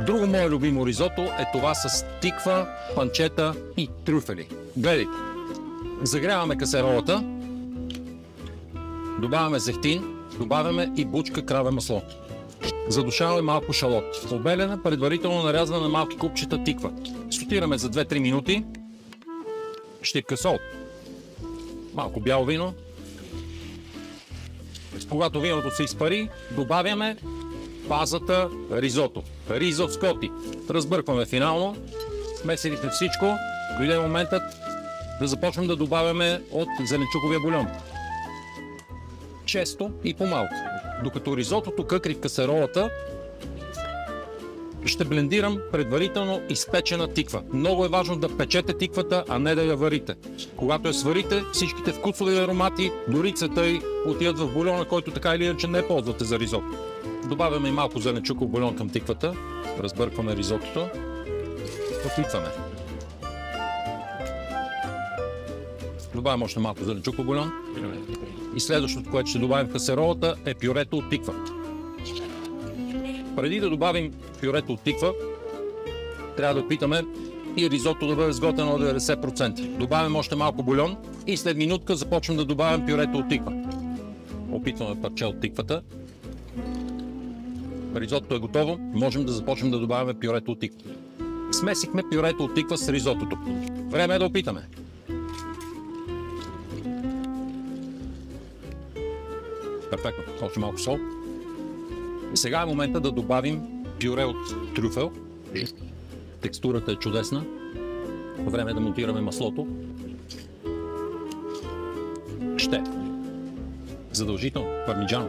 Друго мое любимо ризото е това с тиква, панчета и трюфели. Гледайте, загряваме касеролата, добавяме зехтин, добавяме и бучка краве масло. Задушаваме малко шалот. Обелена, предварително нарязана на малки купчета тиква. Сотираме за 2-3 минути. Щипка сол. Малко бяло вино. Когато виното се изпари, добавяме базата ризото. Ризо скоти. Разбъркваме финално. Смесилите всичко. Дойде моментът да започнем да добавяме от зеленчуковия бульон. Често и по-малко. Докато ризотото къкри в касеролата, ще блендирам предварително изпечена тиква. Много е важно да печете тиквата, а не да я варите. Когато я сварите, всичките вкусови аромати, дори цвета й отиват в бульона, който така или иначе не ползвате за ризото. Добавяме и малко зеленчуков бульон към тиквата. Разбъркваме ризотото. Опитваме. Добавяме още малко зеленчуков бульон. И следващото, което ще добавим в касеролата, е пюрето от тиква. Преди да добавим пюрето от тиква, трябва да опитаме и ризото да бъде сготвено на 90%. Добавим още малко бульон и след минутка започвам да добавям пюрето от тиква. Опитваме парче от тиквата. Ризотото е готово, можем да започнем да добавяме пюрето от тиква. Смесихме пюрето от тиква с ризотото. Време е да опитаме. Перфектно. Още малко сол. И сега е момента да добавим пюре от трюфел. Текстурата е чудесна. Време е да монтираме маслото. Ще. Задължително. Пармиджано.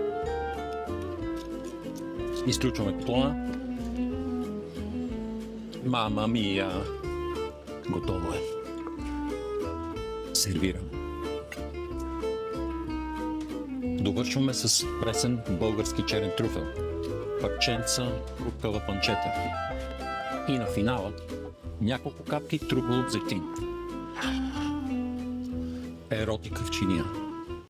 Изключваме котлона. Мама мия. Готово е. Сервираме. Довършваме с пресен български черен трюфел, парченца, рукава панчета и на финала няколко капки трупа от зехтин. Еротика в чиния.